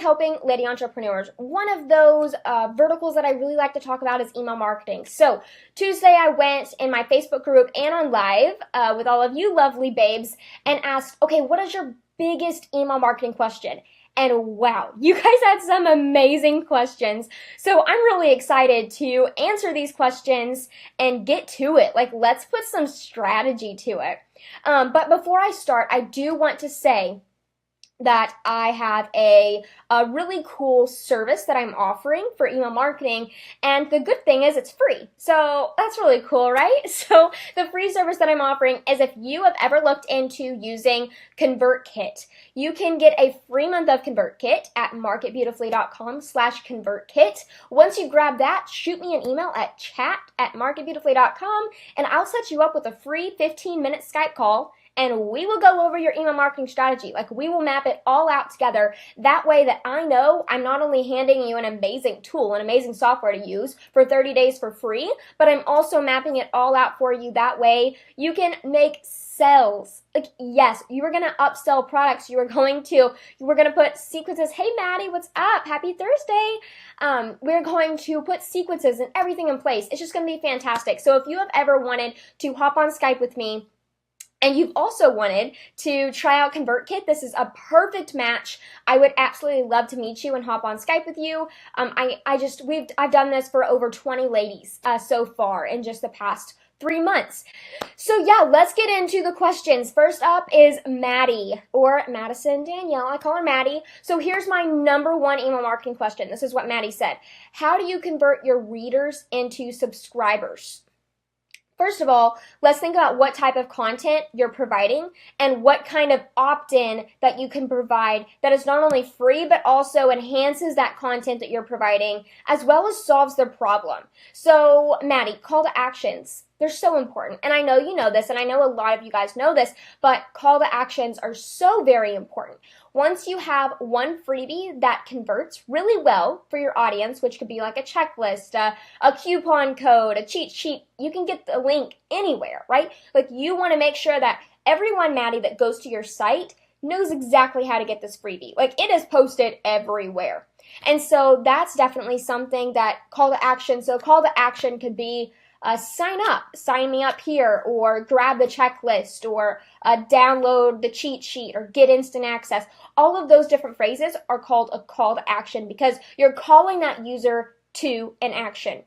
helping lady entrepreneurs. One of those verticals that I really like to talk about is email marketing. So Tuesday I went in my Facebook group and on live with all of you lovely babes and asked, okay, what is your biggest email marketing question? And wow, you guys had some amazing questions. So I'm really excited to answer these questions and get to it. Like, let's put some strategy to it. But before I start, I do want to say that I have a really cool service that I'm offering for email marketing, and the good thing is it's free. So that's really cool, right? So the free service that I'm offering is if you have ever looked into using ConvertKit, you can get a free month of ConvertKit at marketbeautifully.com/ConvertKit. Once you grab that, shoot me an email at chat@marketbeautifully.com, and I'll set you up with a free 15-minute Skype call, and we will go over your email marketing strategy. Like, we will map it all out together. That way that I know I'm not only handing you an amazing tool, an amazing software to use for 30 days for free, but I'm also mapping it all out for you. That way you can make sales. Like, yes, you are going to upsell products. You are going to put sequences. Hey, Maddie, what's up? Happy Thursday. We're going to put sequences and everything in place. It's just going to be fantastic. So if you have ever wanted to hop on Skype with me, and you've also wanted to try out ConvertKit, this is a perfect match. I would absolutely love to meet you and hop on Skype with you. I've done this for over 20 ladies so far in just the past 3 months. So yeah, let's get into the questions. First up is Maddie, or Madison Danielle. I call her Maddie. So here's my number one email marketing question. This is what Maddie said. How do you convert your readers into subscribers? First of all, let's think about what type of content you're providing and what kind of opt-in that you can provide that is not only free but also enhances that content that you're providing as well as solves their problem. So, Maddie, call to actions. They're so important. And I know you know this, and I know a lot of you guys know this, but call to actions are so very important. Once you have one freebie that converts really well for your audience, which could be like a checklist, a coupon code, a cheat sheet, you can get the link anywhere, right? Like, you want to make sure that everyone, Maddie, that goes to your site knows exactly how to get this freebie. Like, it is posted everywhere. And so that's definitely something that call to action. So call to action could be sign up, sign me up here, or grab the checklist, or download the cheat sheet, or get instant access. All of those different phrases are called a call to action because you're calling that user to an action.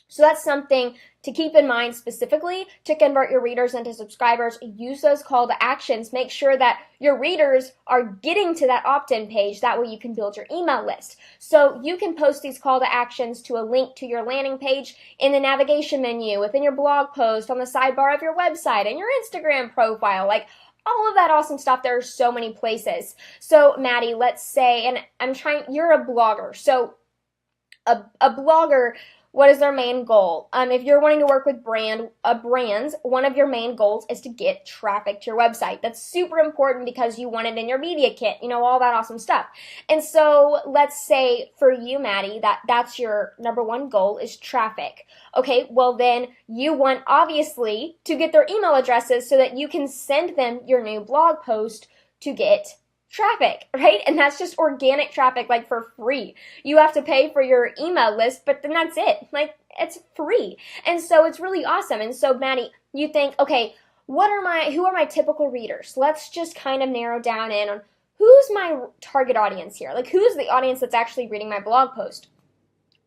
So that's something to keep in mind specifically to convert your readers into subscribers. Use those call to actions. Make sure that your readers are getting to that opt-in page. That way you can build your email list. So you can post these call to actions to a link to your landing page in the navigation menu, within your blog post, on the sidebar of your website, and your Instagram profile. Like, all of that awesome stuff. There are so many places. So Maddie, let's say, and you're a blogger. So a blogger, what is their main goal? If you're wanting to work with brands, one of your main goals is to get traffic to your website. That's super important because you want it in your media kit, all that awesome stuff. And so let's say for you, Maddie, that's your number one goal is traffic. Okay, well then you want obviously to get their email addresses so that you can send them your new blog post to get traffic, right? And that's just organic traffic, like for free. You have to pay for your email list, but then that's it. Like, it's free. And so it's really awesome. And so, Maddie, you think, okay, who are my typical readers? Let's just kind of narrow down in on who's my target audience here. Like, who's the audience that's actually reading my blog post?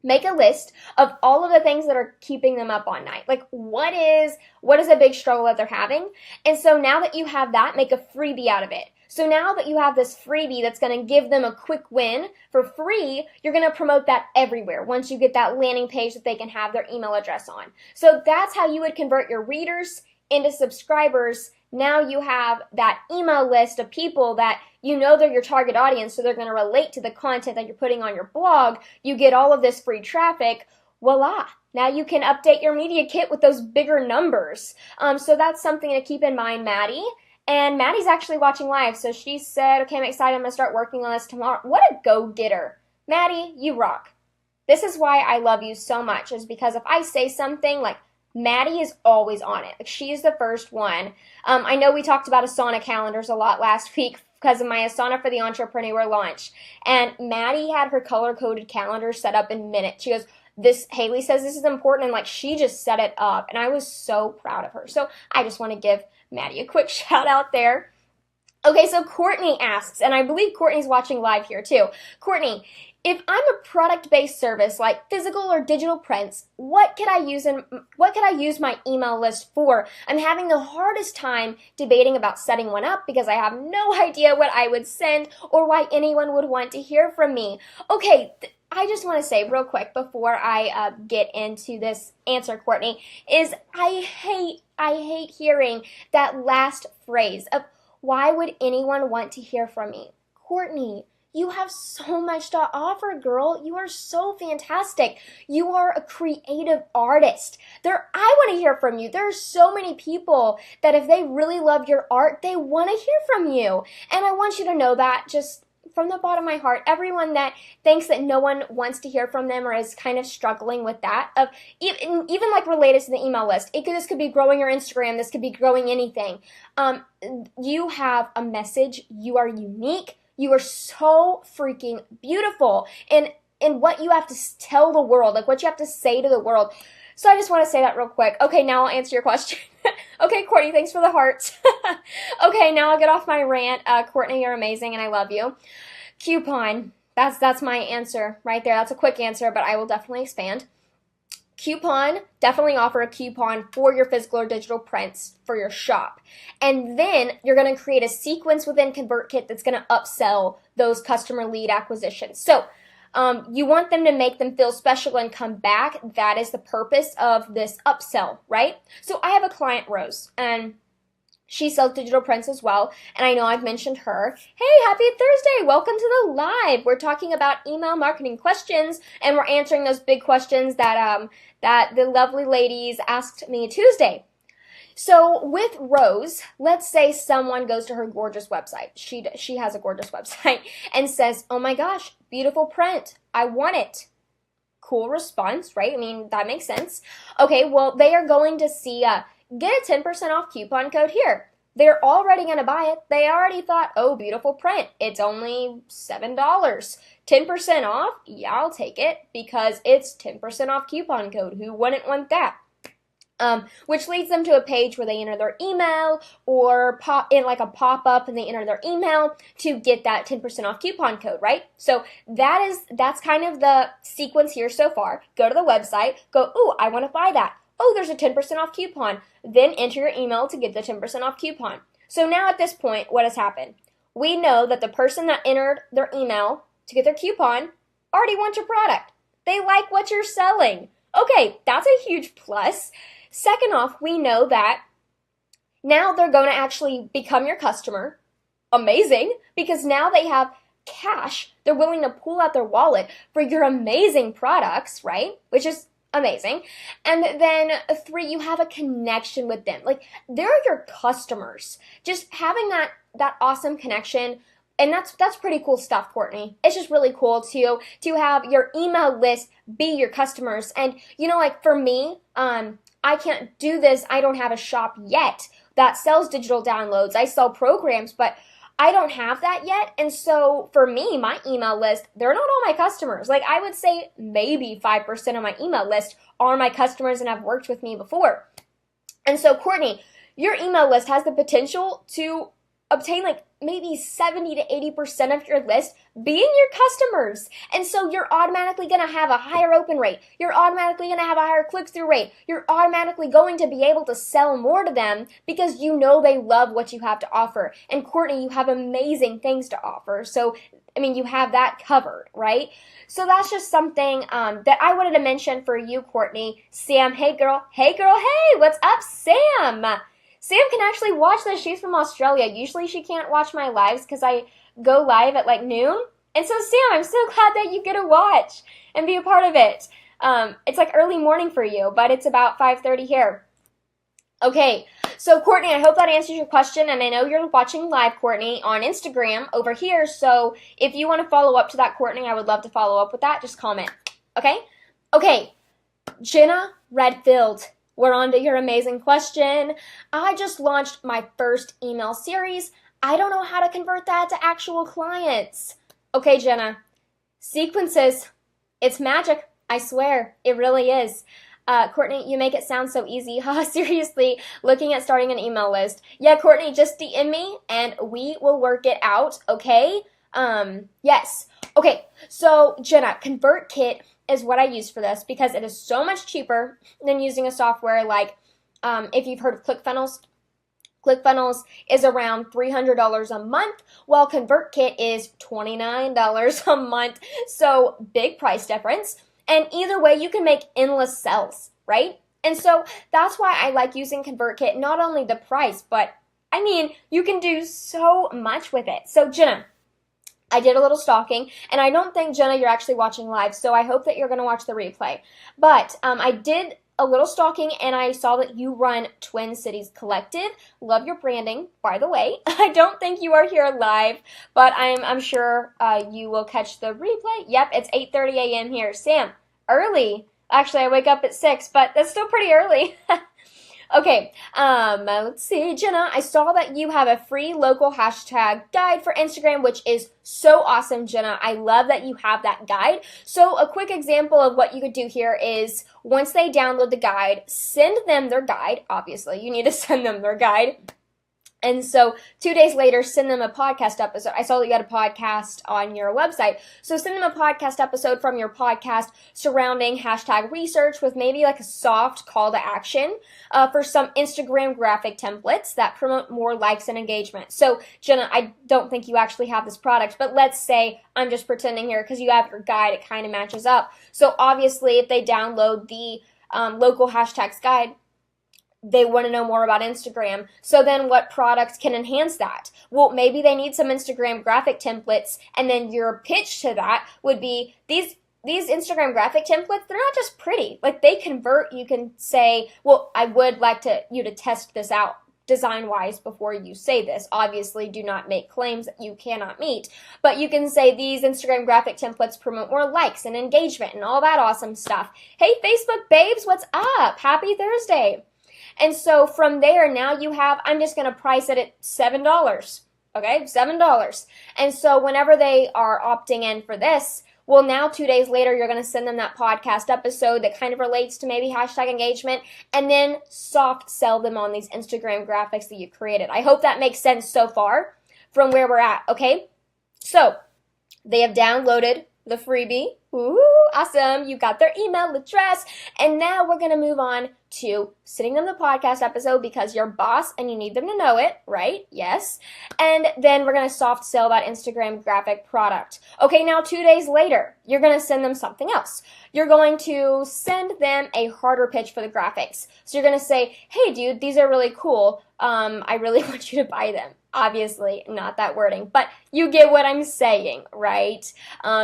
Make a list of all of the things that are keeping them up all night. Like, what is a big struggle that they're having? And so now that you have that, make a freebie out of it. So now that you have this freebie that's going to give them a quick win for free, you're going to promote that everywhere once you get that landing page that they can have their email address on. So that's how you would convert your readers into subscribers. Now you have that email list of people that they're your target audience, so they're going to relate to the content that you're putting on your blog. You get all of this free traffic. Voila. Now you can update your media kit with those bigger numbers. So that's something to keep in mind, Maddie. And Maddie's actually watching live, so she said, okay, I'm excited, I'm going to start working on this tomorrow. What a go-getter. Maddie, you rock. This is why I love you so much, is because if I say something, like, Maddie is always on it. Like, she is the first one. I know we talked about Asana calendars a lot last week. because of my Asana for the Entrepreneur launch. And Maddie had her color-coded calendar set up in minutes. She goes, Haley says this is important, and like she just set it up, and I was so proud of her. So I just want to give Maddie a quick shout out there. Okay, so Courtney asks, and I believe Courtney's watching live here too. Courtney, if I'm a product-based service like physical or digital prints, what could I use my email list for? I'm having the hardest time debating about setting one up because I have no idea what I would send or why anyone would want to hear from me. Okay, I just want to say real quick before I get into this answer, Courtney, is I hate hearing that last phrase of why would anyone want to hear from me? Courtney, you have so much to offer, girl. You are so fantastic. You are a creative artist. I want to hear from you. There are so many people that if they really love your art, they want to hear from you. And I want you to know that just from the bottom of my heart, everyone that thinks that no one wants to hear from them or is kind of struggling with that, of even like related to the email list, this could be growing your Instagram, this could be growing anything. You have a message, you are unique, you are so freaking beautiful in what you have to tell the world, like what you have to say to the world. So I just want to say that real quick. Okay, now I'll answer your question. Okay, Courtney, thanks for the hearts. Okay, now I'll get off my rant. Courtney, you're amazing and I love you. Coupon. That's my answer right there. That's a quick answer, but I will definitely expand. Coupon, definitely offer a coupon for your physical or digital prints for your shop. And then you're going to create a sequence within ConvertKit that's going to upsell those customer lead acquisitions. So you want them to make them feel special and come back. That is the purpose of this upsell, right? So I have a client, Rose, and she sells digital prints as well, and I know I've mentioned her. Hey, happy Thursday! Welcome to the live. We're talking about email marketing questions, and we're answering those big questions that that the lovely ladies asked me Tuesday. So with Rose, let's say someone goes to her gorgeous website. She has a gorgeous website and says, "Oh my gosh, beautiful print. I want it." Cool response, right? I mean, that makes sense. Okay, well, they are going to see get a 10% off coupon code here. They're already going to buy it. They already thought, oh, beautiful print. It's only $7. 10% off? Yeah, I'll take it because it's 10% off coupon code. Who wouldn't want that? Which leads them to a page where they enter their email or pop in like a pop-up and they enter their email to get that 10% off coupon code, right? So that's kind of the sequence here so far. Go to the website, go, ooh, I want to buy that. Oh, there's a 10% off coupon. Then enter your email to get the 10% off coupon. So now at this point, what has happened? We know that the person that entered their email to get their coupon already wants your product. They like what you're selling. Okay, that's a huge plus. Second off, we know that now they're going to actually become your customer. Amazing, because now they have cash. They're willing to pull out their wallet for your amazing products, right? Which is amazing. And then 3, you have a connection with them. Like, they're your customers. Just having that awesome connection, and that's pretty cool stuff, Courtney. It's just really cool to have your email list be your customers. And like for me, I can't do this. I don't have a shop yet that sells digital downloads. I sell programs, but I don't have that yet. And so for me, my email list, they're not all my customers. Like, I would say maybe 5% of my email list are my customers and have worked with me before. And so, Courtney, your email list has the potential to obtain like maybe 70 to 80% of your list being your customers. And so you're automatically going to have a higher open rate. You're automatically going to have a higher click-through rate. You're automatically going to be able to sell more to them because you know they love what you have to offer. And Courtney, you have amazing things to offer. So, I mean, you have that covered, right? So that's just something that I wanted to mention for you, Courtney. Sam, hey girl, hey, what's up, Sam? Sam can actually watch this. She's from Australia. Usually she can't watch my lives because I go live at like noon. And so Sam, I'm so glad that you get to watch and be a part of it. It's like early morning for you, but it's about 5:30 here. Okay, so Courtney, I hope that answers your question. And I know you're watching live, Courtney, on Instagram over here. So if you want to follow up to that, Courtney, I would love to follow up with that. Just comment, okay? Okay, Jenna Redfield. We're on to your amazing question. I just launched my first email series. I don't know how to convert that to actual clients. Okay, Jenna, sequences, it's magic. I swear, it really is. Courtney, you make it sound so easy. Seriously, looking at starting an email list. Yeah, Courtney, just DM me and we will work it out, okay? Yes. Okay, so Jenna, ConvertKit is what I use for this because it is so much cheaper than using a software like, if you've heard of ClickFunnels. ClickFunnels is around $300 a month, while ConvertKit is $29 a month. So big price difference. And either way, you can make endless sales, right? And so that's why I like using ConvertKit, not only the price, but I mean, you can do so much with it. So Jenna, I did a little stalking, and I don't think, Jenna, you're actually watching live, so I hope that you're going to watch the replay. But I did a little stalking, and I saw that you run Twin Cities Collective. Love your branding, by the way. I don't think you are here live, but I'm sure you will catch the replay. Yep, it's 8:30 a.m. here. Sam, early. Actually, I wake up at 6, but that's still pretty early. Okay, let's see, Jenna, I saw that you have a free local hashtag guide for Instagram, which is so awesome, Jenna. I love that you have that guide. So a quick example of what you could do here is once they download the guide, send them their guide. Obviously, you need to send them their guide. And so 2 days later, send them a podcast episode. I saw that you had a podcast on your website. So send them a podcast episode from your podcast surrounding hashtag research with maybe like a soft call to action for some Instagram graphic templates that promote more likes and engagement. So Jenna, I don't think you actually have this product, but let's say I'm just pretending here because you have your guide. It kind of matches up. So obviously if they download the local hashtags guide, they want to know more about Instagram. So then what products can enhance that? Well, maybe they need some Instagram graphic templates, and then your pitch to that would be these Instagram graphic templates, they're not just pretty. Like they convert, you can say, well, I would like you to test this out design-wise before you say this. Obviously, do not make claims that you cannot meet. But you can say these Instagram graphic templates promote more likes and engagement and all that awesome stuff. Hey, Facebook babes, what's up? Happy Thursday. And so from there, now you have, I'm just going to price it at $7. Okay, $7. And so whenever they are opting in for this, well, now 2 days later, you're going to send them that podcast episode that kind of relates to maybe hashtag engagement, and then soft sell them on these Instagram graphics that you created. I hope that makes sense so far from where we're at, okay? So they have downloaded the freebie. Ooh, awesome. You got their email address. And now we're going to move on to sending them the podcast episode because you're boss and you need them to know it, right? Yes. And then we're going to soft sell that Instagram graphic product. Okay, now 2 days later, you're going to send them something else. You're going to send them a harder pitch for the graphics. So you're going to say, hey, dude, these are really cool. I really want you to buy them. Obviously, not that wording, but you get what I'm saying, right?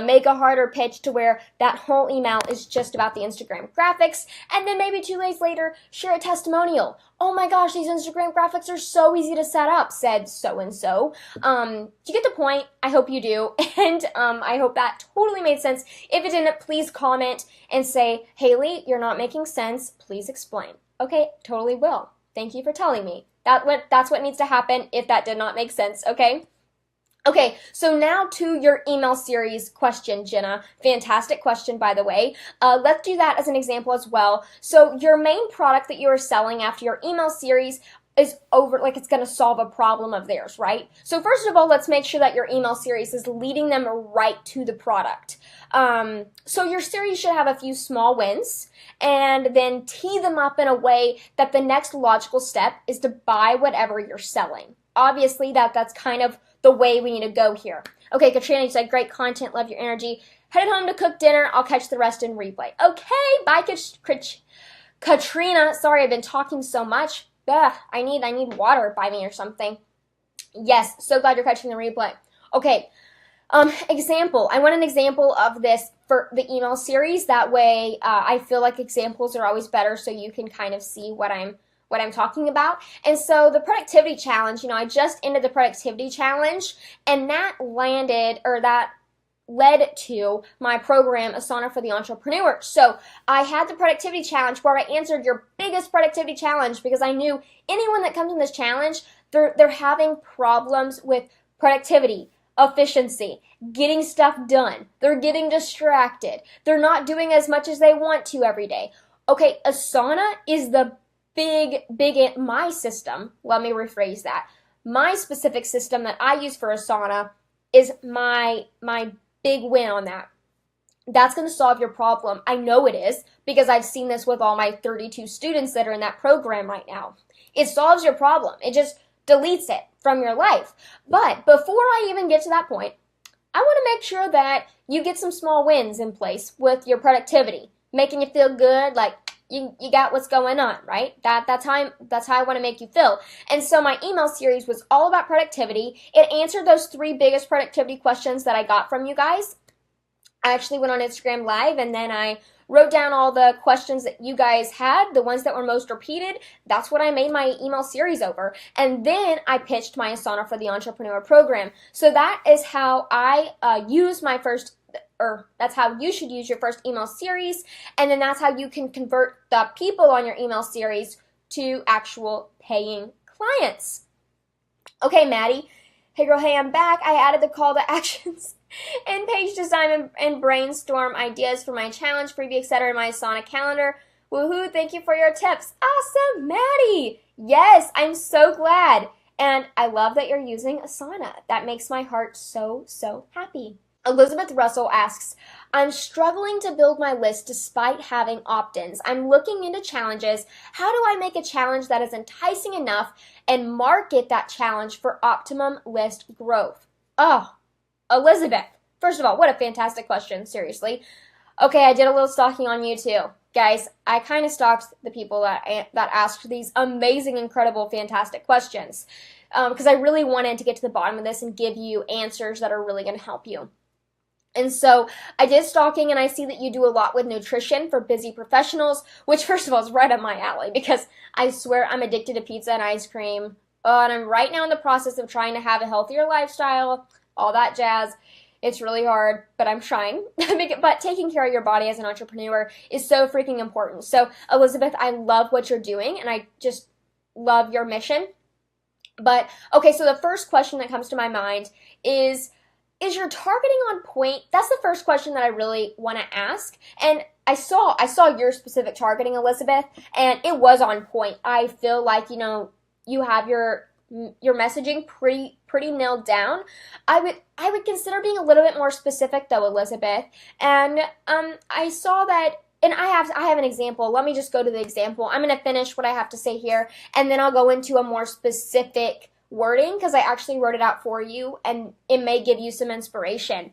Make a harder pitch to where that whole email is just about the Instagram graphics, and then maybe 2 days later, share a testimonial. Oh my gosh, these Instagram graphics are so easy to set up, said so-and-so. Do you get the point? I hope you do, and I hope that totally made sense. If it didn't, please comment and say, Haley, you're not making sense. Please explain. Okay, totally will. Thank you for telling me. That's what needs to happen if that did not make sense, okay? Okay, so now to your email series question, Jenna. Fantastic question, by the way. Let's do that as an example as well. So your main product that you are selling after your email series is over, like it's going to solve a problem of theirs, right? So first of all, let's make sure that your email series is leading them right to the product. So your series should have a few small wins and then tee them up in a way that the next logical step is to buy whatever you're selling. Obviously, that's kind of the way we need to go here. Okay, Katrina, you said great content, love your energy. Headed home to cook dinner. I'll catch the rest in replay. Okay, bye, Katrina. Sorry, I've been talking so much. Ugh, I need water by me or something. Yes, so glad you're catching the replay. Okay, example. I want an example of this for the email series. That way, I feel like examples are always better so you can kind of see what I'm talking about. And so the productivity challenge, I just ended the productivity challenge, and that landed, or that led to my program, Asana for the Entrepreneur. So I had the productivity challenge where I answered your biggest productivity challenge because I knew anyone that comes in this challenge, they're having problems with productivity, efficiency, getting stuff done. They're getting distracted. They're not doing as much as they want to every day. Okay, Asana is the my system. Let me rephrase that. My specific system that I use for Asana is my big win on that. That's going to solve your problem. I know it is because I've seen this with all my 32 students that are in that program right now. It solves your problem. It just deletes it from your life. But before I even get to that point, I want to make sure that you get some small wins in place with your productivity, making you feel good, like you got what's going on, right? That's how I want to make you feel. And so my email series was all about productivity. It answered those 3 biggest productivity questions that I got from you guys. I actually went on Instagram Live and then I wrote down all the questions that you guys had, the ones that were most repeated. That's what I made my email series over. And then I pitched my Asana for the Entrepreneur program. So that is how I use my first, or that's how you should use your first email series. And then that's how you can convert the people on your email series to actual paying clients. Okay, Maddie. Hey girl, hey, I'm back. I added the call to actions and page design and brainstorm ideas for my challenge, freebie, etc. in my Asana calendar. Woohoo, thank you for your tips. Awesome, Maddie. Yes, I'm so glad. And I love that you're using Asana. That makes my heart so, so happy. Elizabeth Russell asks, I'm struggling to build my list despite having opt-ins. I'm looking into challenges. How do I make a challenge that is enticing enough and market that challenge for optimum list growth? Oh, Elizabeth, first of all, what a fantastic question, seriously. Okay, I did a little stalking on you too. Guys, I kind of stalked the people that asked these amazing, incredible, fantastic questions because I really wanted to get to the bottom of this and give you answers that are really going to help you. And so I did stalking and I see that you do a lot with nutrition for busy professionals, which first of all is right up my alley because I swear I'm addicted to pizza and ice cream. And I'm right now in the process of trying to have a healthier lifestyle, all that jazz. It's really hard, but I'm trying. But taking care of your body as an entrepreneur is so freaking important. So Elizabeth, I love what you're doing and I just love your mission. But okay, so the first question that comes to my mind is your targeting on point? That's the first question that I really want to ask. And I saw your specific targeting, Elizabeth, and it was on point. I feel like, you have your messaging pretty nailed down. I would consider being a little bit more specific though, Elizabeth. And I saw that, and I have an example. Let me just go to the example. I'm going to finish what I have to say here, and then I'll go into a more specific wording because I actually wrote it out for you and it may give you some inspiration.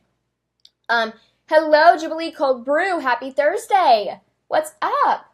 Hello, Jubilee Cold Brew. Happy Thursday. What's up?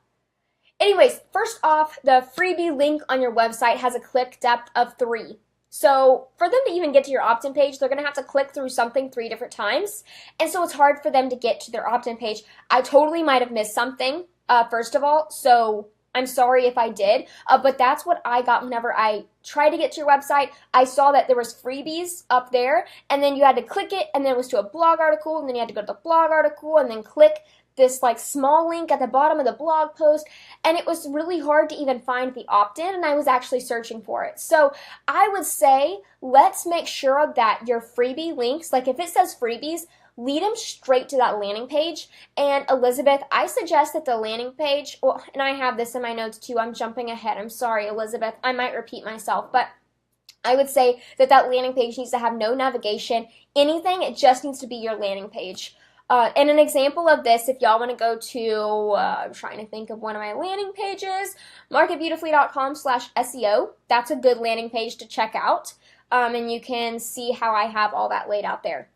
Anyways, first off, the freebie link on your website has a click depth of 3. So for them to even get to your opt-in page, they're going to have to click through something 3 different times. And so it's hard for them to get to their opt-in page. I totally might have missed something, first of all. So I'm sorry if I did, but that's what I got whenever I tried to get to your website. I saw that there was freebies up there, and then you had to click it, and then it was to a blog article, and then you had to go to the blog article, and then click this like small link at the bottom of the blog post, and it was really hard to even find the opt-in, and I was actually searching for it. So I would say let's make sure that your freebie links, like if it says freebies, lead them straight to that landing page. And Elizabeth, I suggest that the landing page, well, and I have this in my notes too, I'm jumping ahead. I'm sorry, Elizabeth, I might repeat myself, but I would say that landing page needs to have no navigation, anything, it just needs to be your landing page. And an example of this, if y'all want to go to, I'm trying to think of one of my landing pages, marketbeautifully.com/SEO. That's a good landing page to check out. And you can see how I have all that laid out there.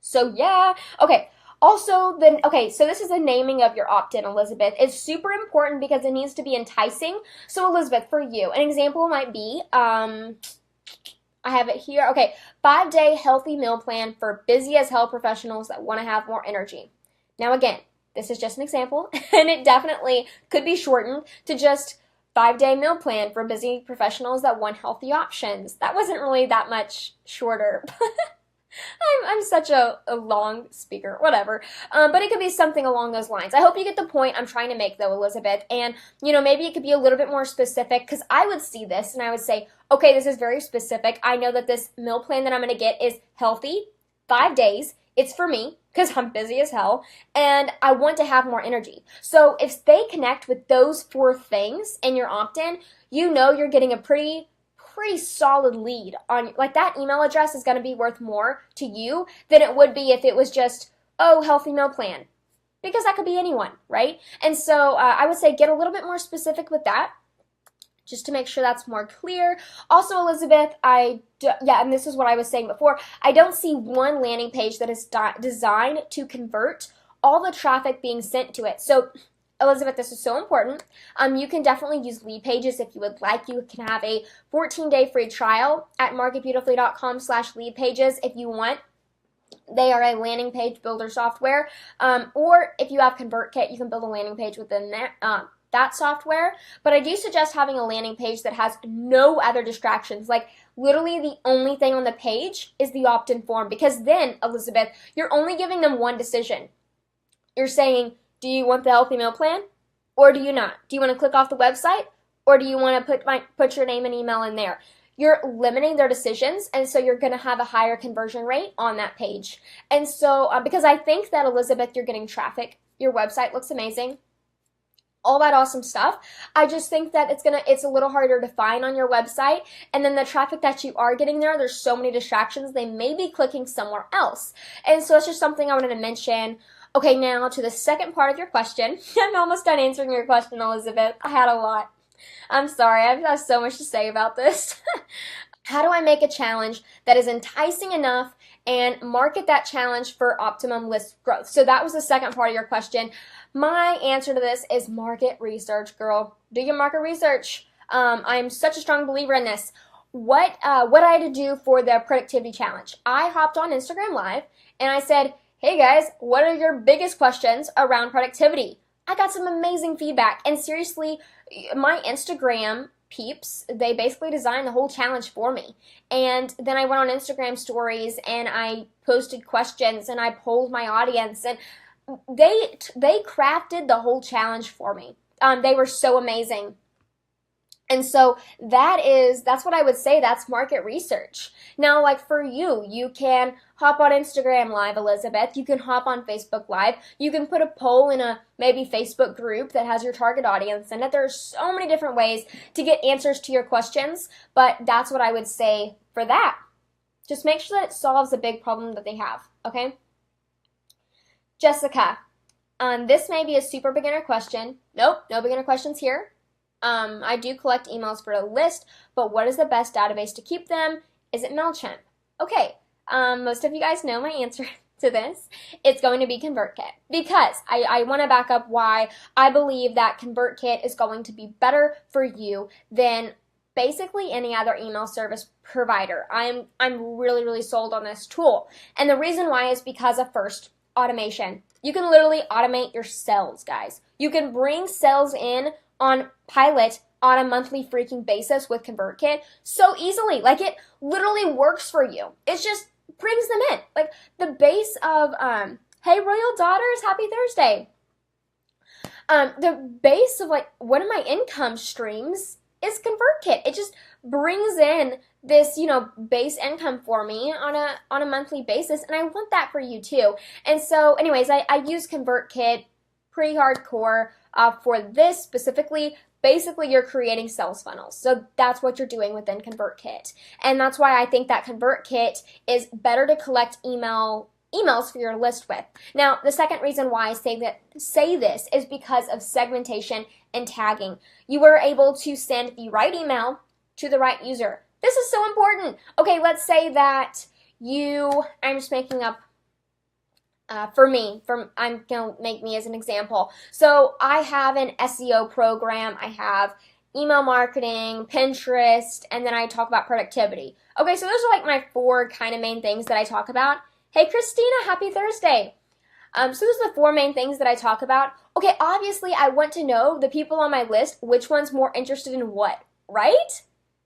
So yeah, okay. Also, so this is the naming of your opt-in, Elizabeth. It's super important because it needs to be enticing. So Elizabeth, for you, an example might be, I have it here. Okay, 5-day healthy meal plan for busy as hell professionals that want to have more energy. Now again, this is just an example, and it definitely could be shortened to just 5-day meal plan for busy professionals that want healthy options. That wasn't really that much shorter. I'm such a long speaker, whatever. But it could be something along those lines. I hope you get the point I'm trying to make, though, Elizabeth. And, maybe it could be a little bit more specific, because I would see this and I would say, okay, this is very specific. I know that this meal plan that I'm going to get is healthy, 5 days. It's for me, because I'm busy as hell, and I want to have more energy. So if they connect with those 4 things in your opt-in, you're getting a pretty solid lead on, like, that email address is going to be worth more to you than it would be if it was just, oh, healthy meal plan, because that could be anyone, right? And so I would say get a little bit more specific with that, just to make sure that's more clear. Also, Elizabeth, and this is what I was saying before, I don't see one landing page that is designed to convert all the traffic being sent to it. So Elizabeth, this is so important. You can definitely use lead pages if you would like. You can have a 14-day free trial at marketbeautifully.com/lead pages if you want. They are a landing page builder software. Or if you have ConvertKit, you can build a landing page within that software. But I do suggest having a landing page that has no other distractions. Like, literally the only thing on the page is the opt-in form, because then, Elizabeth, you're only giving them one decision. You're saying, do you want the healthy meal plan, or do you not? Do you want to click off the website, or do you want to put your name and email in there? You're limiting their decisions, and so you're going to have a higher conversion rate on that page. And so, because I think that, Elizabeth, you're getting traffic. Your website looks amazing. All that awesome stuff. I just think that it's a little harder to find on your website, and then the traffic that you are getting there's so many distractions, they may be clicking somewhere else. And so it's just something I wanted to mention. Okay, now to the second part of your question. I'm almost done answering your question, Elizabeth. I had a lot. I'm sorry, I've got so much to say about this. How do I make a challenge that is enticing enough and market that challenge for optimum list growth? So that was the second part of your question. My answer to this is market research, girl. Do your market research. I'm such a strong believer in this. What I had to do for the productivity challenge, I hopped on Instagram Live and I said, hey guys, what are your biggest questions around productivity? I got some amazing feedback, and seriously, my Instagram peeps, they basically designed the whole challenge for me. And then I went on Instagram stories and I posted questions and I polled my audience, and they crafted the whole challenge for me. They were so amazing. And so that's what I would say, that's market research. Now, like for you can hop on Instagram Live, Elizabeth. You can hop on Facebook Live. You can put a poll in a maybe Facebook group that has your target audience in it. There are so many different ways to get answers to your questions, but that's what I would say for that. Just make sure that it solves a big problem that they have, okay? Jessica, this may be a super beginner question. Nope, no beginner questions here. I do collect emails for a list, but what is the best database to keep them? Is it MailChimp? Okay, most of you guys know my answer to this. It's going to be ConvertKit, because I want to back up why I believe that ConvertKit is going to be better for you than basically any other email service provider. I'm really, really sold on this tool. And the reason why is because of, first, automation. You can literally automate your sales, guys. You can bring sales in on pilot on a monthly freaking basis with ConvertKit so easily. Like, it literally works for you. It just brings them in. Like, the base of, hey, Royal Daughters, happy Thursday. The base of, like, one of my income streams is ConvertKit. It just brings in this, base income for me on a monthly basis, and I want that for you too. And so, anyways, I use ConvertKit pretty hardcore for this specifically. Basically, you're creating sales funnels. So that's what you're doing within ConvertKit. And that's why I think that ConvertKit is better to collect emails for your list with. Now, the second reason why I say this is because of segmentation and tagging. You are able to send the right email to the right user. This is so important. Okay, let's say that I'm just making up I'm going to make me as an example. So I have an SEO program, I have email marketing, Pinterest, and then I talk about productivity. Okay, so those are like my 4 kind of main things that I talk about. Hey, Christina, happy Thursday. So those are the 4 main things that I talk about. Okay, obviously I want to know the people on my list, which one's more interested in what, right?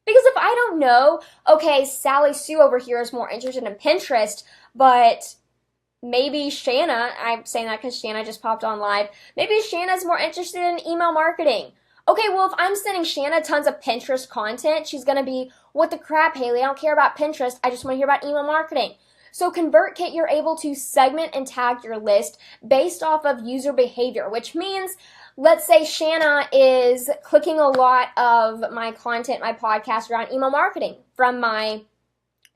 Because if I don't know, okay, Sally Sue over here is more interested in Pinterest, but maybe Shanna, I'm saying that because Shanna just popped on live, maybe Shanna's more interested in email marketing. Okay, well, if I'm sending Shanna tons of Pinterest content, she's going to be, what the crap, Haley? I don't care about Pinterest. I just want to hear about email marketing. So ConvertKit, you're able to segment and tag your list based off of user behavior, which means, let's say Shanna is clicking a lot of my content, my podcast around email marketing from my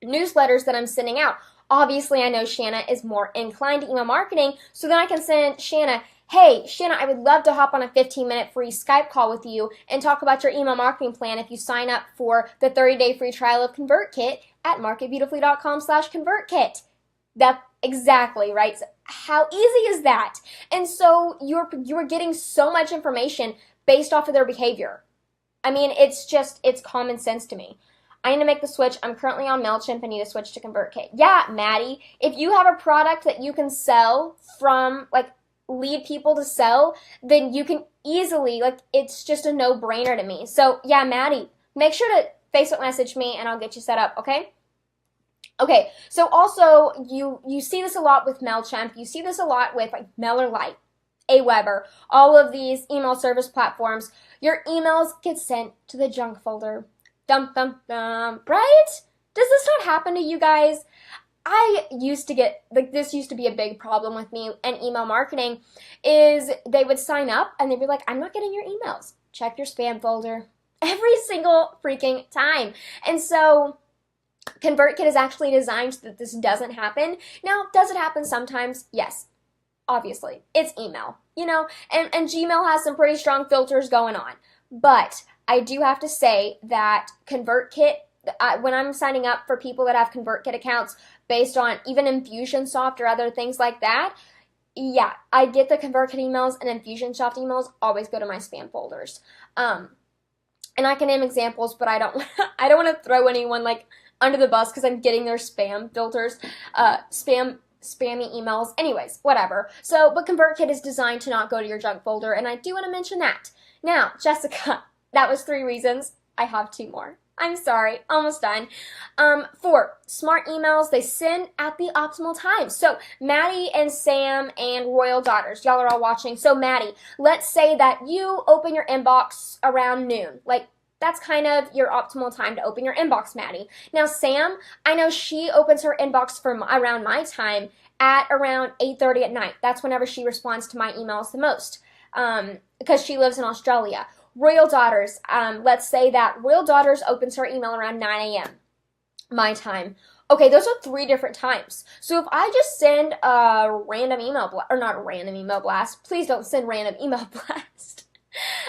newsletters that I'm sending out. Obviously, I know Shanna is more inclined to email marketing, so then I can send Shanna, hey, Shanna, I would love to hop on a 15-minute free Skype call with you and talk about your email marketing plan if you sign up for the 30-day free trial of ConvertKit at marketbeautifully.com/ConvertKit. That's exactly right. So how easy is that? And so you're getting so much information based off of their behavior. I mean, it's common sense to me. I need to make the switch. I'm currently on MailChimp. I need to switch to ConvertKit. Yeah, Maddie, if you have a product that you can sell from, like, lead people to sell, then you can easily, like, it's just a no-brainer to me. So, yeah, Maddie, make sure to Facebook message me and I'll get you set up, okay? Okay, so also, you see this a lot with MailChimp. You see this a lot with, like, MailerLite, Aweber, all of these email service platforms. Your emails get sent to the junk folder. Dum, dum, dum, right? Does this not happen to you guys? I used to get, like, this used to be a big problem with me and email marketing, is they would sign up and they'd be like, I'm not getting your emails. Check your spam folder. Every single freaking time. And so ConvertKit is actually designed so that this doesn't happen. Now, does it happen sometimes? Yes. Obviously. It's email, you know, and Gmail has some pretty strong filters going on. But I do have to say that ConvertKit, when I'm signing up for people that have ConvertKit accounts based on even Infusionsoft or other things like that, yeah, I get the ConvertKit emails, and Infusionsoft emails always go to my spam folders. And I can name examples, but I don't want to throw anyone, like, under the bus because I'm getting their spam filters, spammy emails. Anyways, whatever. So, but ConvertKit is designed to not go to your junk folder, and I do want to mention that. Now, Jessica, that was 3 reasons. I have 2 more. I'm sorry, almost done. 4, smart emails, they send at the optimal time. So Maddie and Sam and Royal Daughters, y'all are all watching. So Maddie, let's say that you open your inbox around noon. Like, that's kind of your optimal time to open your inbox, Maddie. Now Sam, I know she opens her inbox around my time at around 8:30 at night. That's whenever she responds to my emails the most, because she lives in Australia. Royal Daughters, let's say that Royal Daughters opens her email around 9 a.m. my time. Okay, those are 3 different times. So if I just send a random email blast, or not a random email blast, please don't send random email blast.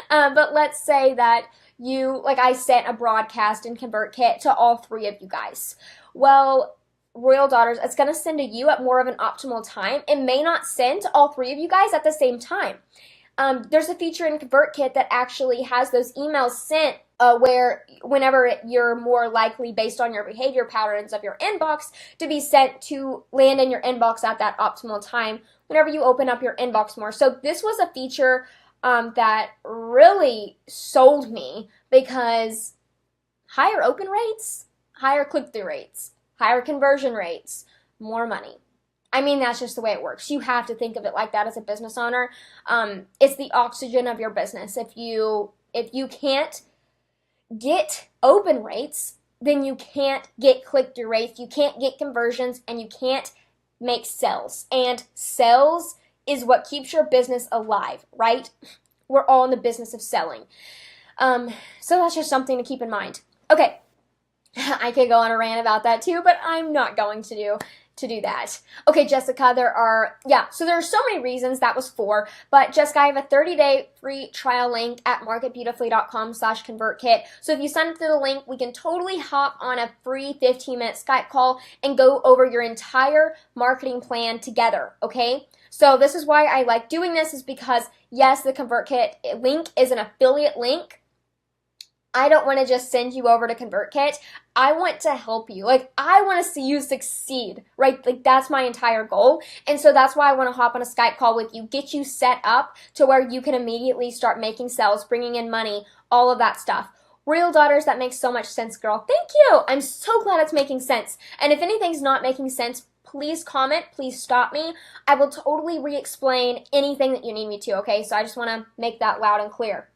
But let's say that I sent a broadcast in ConvertKit to all 3 of you guys. Well, Royal Daughters, it's going to send to you at more of an optimal time. It may not send to all 3 of you guys at the same time. There's a feature in ConvertKit that actually has those emails sent where whenever you're more likely, based on your behavior patterns of your inbox, to be sent to land in your inbox at that optimal time whenever you open up your inbox more. So this was a feature that really sold me, because higher open rates, higher click-through rates, higher conversion rates, more money. I mean, that's just the way it works. You have to think of it like that as a business owner. It's the oxygen of your business. If you can't get open rates, then you can't get click-through rates, you can't get conversions, and you can't make sales. And sales is what keeps your business alive, right? We're all in the business of selling. So that's just something to keep in mind. Okay, I could go on a rant about that too, but I'm not going to do that. Okay, Jessica, there are so many reasons. That was 4. But Jessica, I have a 30-day free trial link at marketbeautifully.com/ConvertKit. So if you sign up through the link, we can totally hop on a free 15-minute Skype call and go over your entire marketing plan together, okay? So this is why I like doing this, is because, yes, the ConvertKit link is an affiliate link. I don't want to just send you over to ConvertKit. I want to help you. Like, I want to see you succeed, right? Like, that's my entire goal. And so that's why I want to hop on a Skype call with you, get you set up to where you can immediately start making sales, bringing in money, all of that stuff. Real Daughters, that makes so much sense, girl. Thank you. I'm so glad it's making sense. And if anything's not making sense, please comment. Please stop me. I will totally re-explain anything that you need me to, okay? So I just want to make that loud and clear.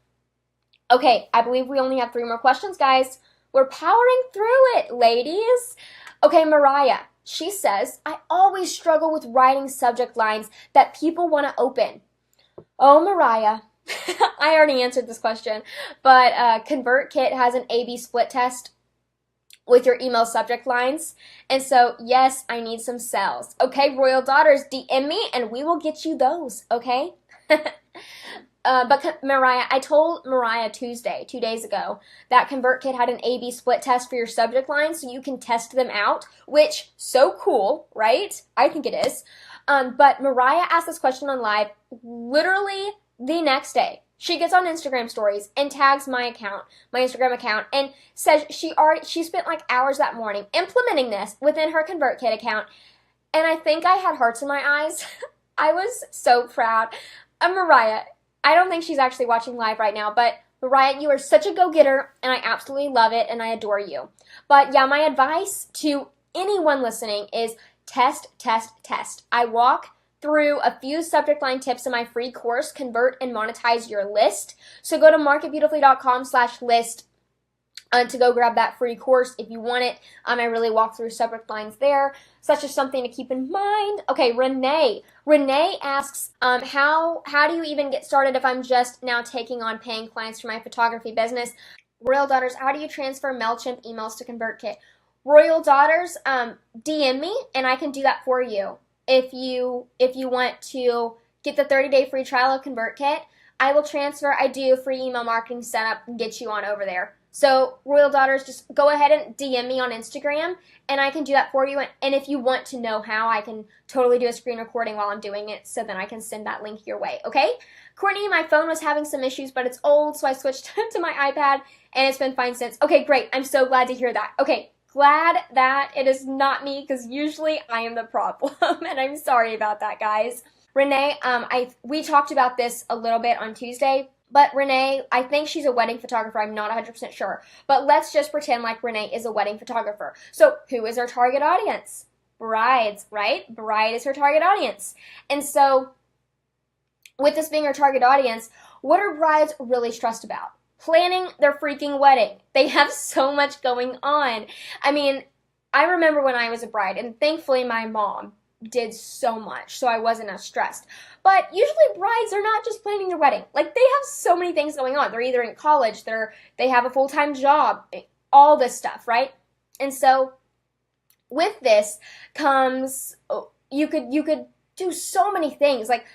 Okay, I believe we only have 3 more questions, guys. We're powering through it, ladies. Okay, Mariah. She says, I always struggle with writing subject lines that people want to open. Oh, Mariah. I already answered this question, but ConvertKit has an A/B split test with your email subject lines, and so yes, I need some cells. Okay, Royal Daughters, DM me and we will get you those, okay? But Mariah, I told Mariah Tuesday, 2 days ago, that ConvertKit had an A/B split test for your subject lines so you can test them out, which, so cool, right? I think it is. But Mariah asked this question on live literally the next day. She gets on Instagram stories and tags my Instagram account, and says she spent like hours that morning implementing this within her ConvertKit account, and I think I had hearts in my eyes. I was so proud. Mariah, I don't think she's actually watching live right now, but Mariah, you are such a go-getter, and I absolutely love it, and I adore you. But yeah, my advice to anyone listening is test, test, test. I walk through a few subject line tips in my free course, Convert and Monetize Your List. So go to marketbeautifully.com/list to go grab that free course if you want it. I really walk through subject lines there, such as something to keep in mind. Okay, Renee. Renee asks, how do you even get started if I'm just now taking on paying clients for my photography business? Royal Daughters, how do you transfer MailChimp emails to ConvertKit? Royal Daughters, DM me and I can do that for you. If you want to get the 30-day free trial of ConvertKit, I will transfer. I do free email marketing setup and get you on over there. So Royal Daughters, just go ahead and DM me on Instagram and I can do that for you. And if you want to know how, I can totally do a screen recording while I'm doing it so then I can send that link your way, okay? Courtney, my phone was having some issues, but it's old, so I switched to my iPad and it's been fine since. Okay, great. I'm so glad to hear that. Okay. Glad that it is not me, because usually I am the problem, and I'm sorry about that, guys. Renee, we talked about this a little bit on Tuesday, but Renee, I think she's a wedding photographer. I'm not 100% sure, but let's just pretend like Renee is a wedding photographer. So who is her target audience? Brides, right? Bride is her target audience. And so with this being her target audience, what are brides really stressed about? Planning their freaking wedding. They have so much going on. I mean, I remember when I was a bride, and thankfully my mom did so much, so I wasn't as stressed. But usually brides are not just planning their wedding. Like, they have so many things going on. They're either in college, they have a full-time job, all this stuff, right? And so with this comes, you could do so many things, like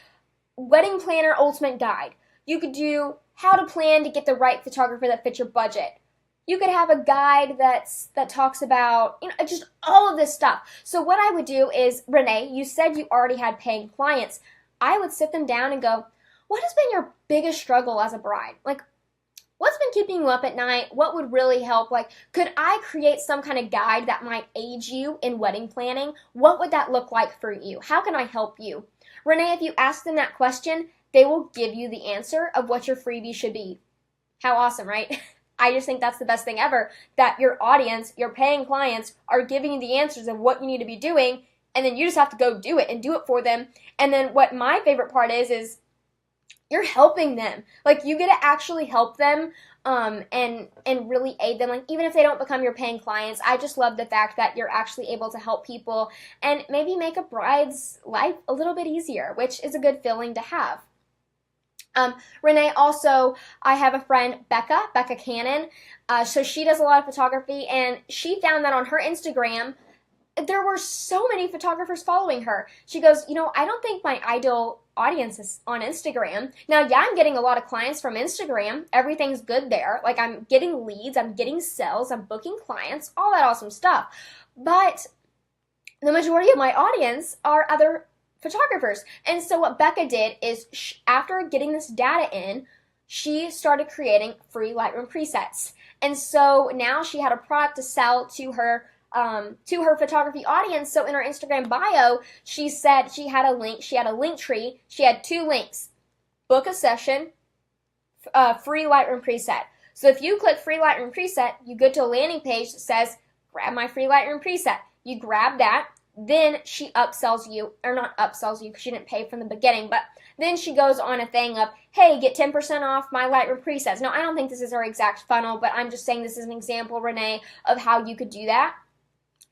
Wedding Planner Ultimate Guide. You could do how to plan to get the right photographer that fits your budget. You could have a guide that talks about, just all of this stuff. So what I would do is, Renee, you said you already had paying clients. I would sit them down and go, what has been your biggest struggle as a bride? Like, what's been keeping you up at night? What would really help? Like, could I create some kind of guide that might aid you in wedding planning? What would that look like for you? How can I help you? Renee, if you ask them that question, they will give you the answer of what your freebie should be. How awesome, right? I just think that's the best thing ever, that your audience, your paying clients, are giving you the answers of what you need to be doing, and then you just have to go do it and do it for them. And then what my favorite part is you're helping them. Like, you get to actually help them and really aid them. Like, even if they don't become your paying clients, I just love the fact that you're actually able to help people and maybe make a bride's life a little bit easier, which is a good feeling to have. Renee, also, I have a friend, Becca Cannon. So she does a lot of photography, and she found that on her Instagram, there were so many photographers following her. She goes, I don't think my ideal audience is on Instagram. Now, yeah, I'm getting a lot of clients from Instagram. Everything's good there. Like, I'm getting leads, I'm getting sales, I'm booking clients, all that awesome stuff. But the majority of my audience are other photographers. And so what Becca did is, after getting this data in, she started creating free Lightroom presets. And so now she had a product to sell to her photography audience. So in her Instagram bio, she said she had a link tree. She had 2 links: book a session, free Lightroom preset. So if you click free Lightroom preset, you go to a landing page that says, grab my free Lightroom preset. You grab that, then she upsells you, or not upsells you because she didn't pay from the beginning, but then she goes on a thing of, hey, get 10% off my Lightroom presets. Now, I don't think this is our exact funnel, but I'm just saying this is an example, Renee, of how you could do that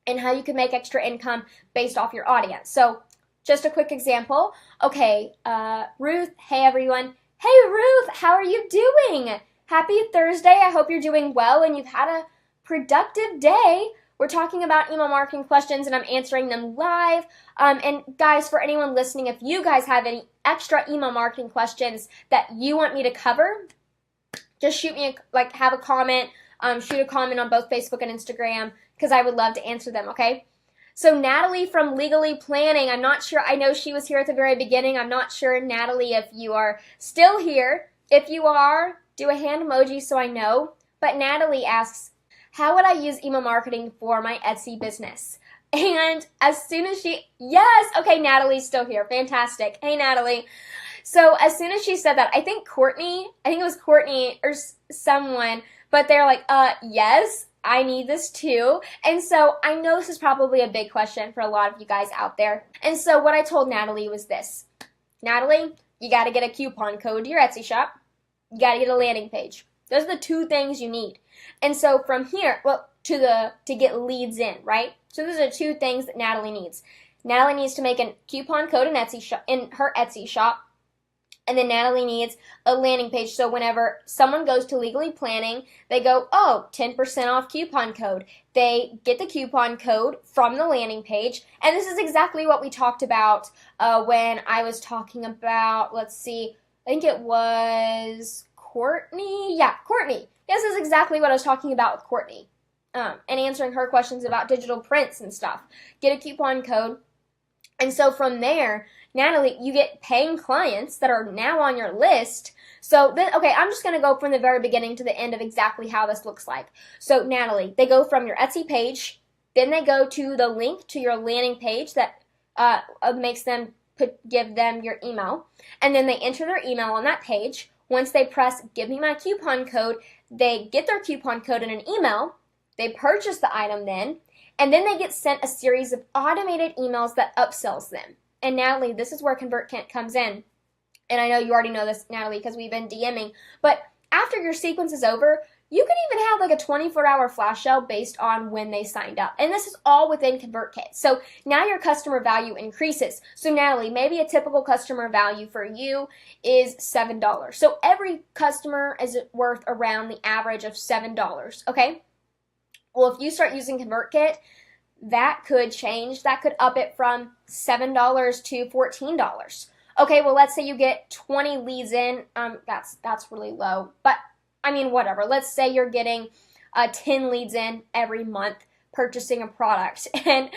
and how you could make extra income based off your audience. So just a quick example. Okay, Ruth, hey everyone. Hey Ruth, how are you doing? Happy Thursday. I hope you're doing well and you've had a productive day. We're talking about email marketing questions and I'm answering them live. And guys, for anyone listening, if you guys have any extra email marketing questions that you want me to cover, just shoot me, have a comment, shoot a comment on both Facebook and Instagram because I would love to answer them, okay? So Natalie from Legally Planning, I'm not sure, I know she was here at the very beginning. I'm not sure, Natalie, if you are still here. If you are, do a hand emoji so I know. But Natalie asks, how would I use email marketing for my Etsy business? And as soon as yes, okay, Natalie's still here. Fantastic. Hey, Natalie. So as soon as she said that, I think it was Courtney or someone, but they're like, yes, I need this too. And so I know this is probably a big question for a lot of you guys out there. And so what I told Natalie was this. Natalie, you got to get a coupon code to your Etsy shop. You got to get a landing page. Those are the two things you need. And so from here, to get leads in, right? So those are two things that Natalie needs. Natalie needs to make a coupon code in her Etsy shop. And then Natalie needs a landing page. So whenever someone goes to Legally Planning, they go, 10% off coupon code. They get the coupon code from the landing page. And this is exactly what we talked about when I was talking about, let's see, I think it was Courtney. Yeah, Courtney. This is exactly what I was talking about with Courtney. And answering her questions about digital prints and stuff. Get a coupon code. And so from there, Natalie, you get paying clients that are now on your list. So, okay, I'm just going to go from the very beginning to the end of exactly how this looks like. So, Natalie, they go from your Etsy page, then they go to the link to your landing page that makes them give them your email, and then they enter their email on that page. Once they press give me my coupon code, they get their coupon code in an email, they purchase the item then, and then they get sent a series of automated emails that upsells them. And Natalie, this is where ConvertKit comes in. And I know you already know this, Natalie, because we've been DMing. But after your sequence is over, you can even have like a 24-hour flash sale based on when they signed up. And this is all within ConvertKit. So now your customer value increases. So Natalie, maybe a typical customer value for you is $7. So every customer is worth around the average of $7, okay? Well, if you start using ConvertKit, that could change. That could up it from $7 to $14. Okay, well, let's say you get 20 leads in. That's really low. But, I mean, whatever. Let's say you're getting 10 leads in every month purchasing a product. And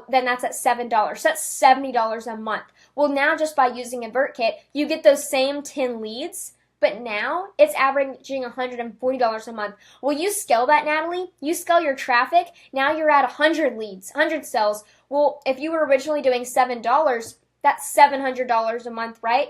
then that's at $7. So that's $70 a month. Well, now just by using ConvertKit, you get those same 10 leads, but now it's averaging $140 a month. Well, you scale that, Natalie. You scale your traffic. Now you're at 100 leads, 100 sales. Well, if you were originally doing $7, that's $700 a month, right?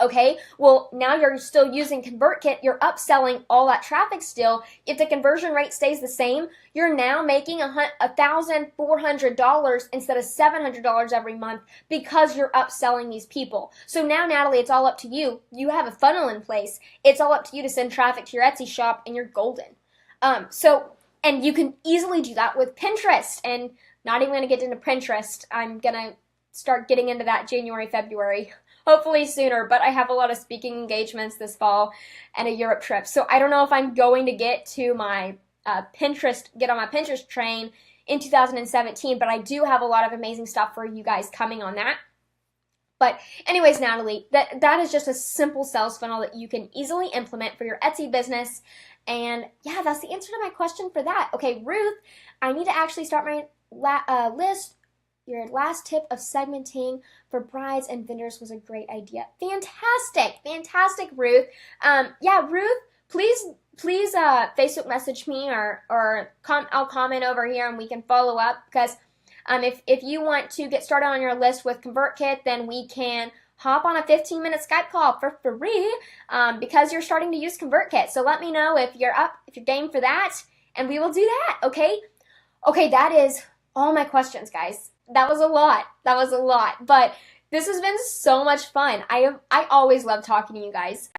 Okay, well, now you're still using ConvertKit. You're upselling all that traffic still. If the conversion rate stays the same, you're now making $1,400 instead of $700 every month because you're upselling these people. So now, Natalie, it's all up to you. You have a funnel in place. It's all up to you to send traffic to your Etsy shop, and you're golden. And you can easily do that with Pinterest. And not even going to get into Pinterest. I'm going to start getting into that January, February. Hopefully sooner, but I have a lot of speaking engagements this fall and a Europe trip. So I don't know if I'm going to get to my get on my Pinterest train in 2017, but I do have a lot of amazing stuff for you guys coming on that. But anyways, Natalie, that is just a simple sales funnel that you can easily implement for your Etsy business. And yeah, that's the answer to my question for that. Okay, Ruth, I need to actually start my list. Your last tip of segmenting for brides and vendors was a great idea. Fantastic, Ruth. Yeah, Ruth, please Facebook message me or I'll comment over here and we can follow up because if you want to get started on your list with ConvertKit, then we can hop on a 15-minute Skype call for free because you're starting to use ConvertKit. So let me know if you're game for that, and we will do that, okay? Okay, that is all my questions, guys. That was a lot. But this has been so much fun. I always love talking to you guys.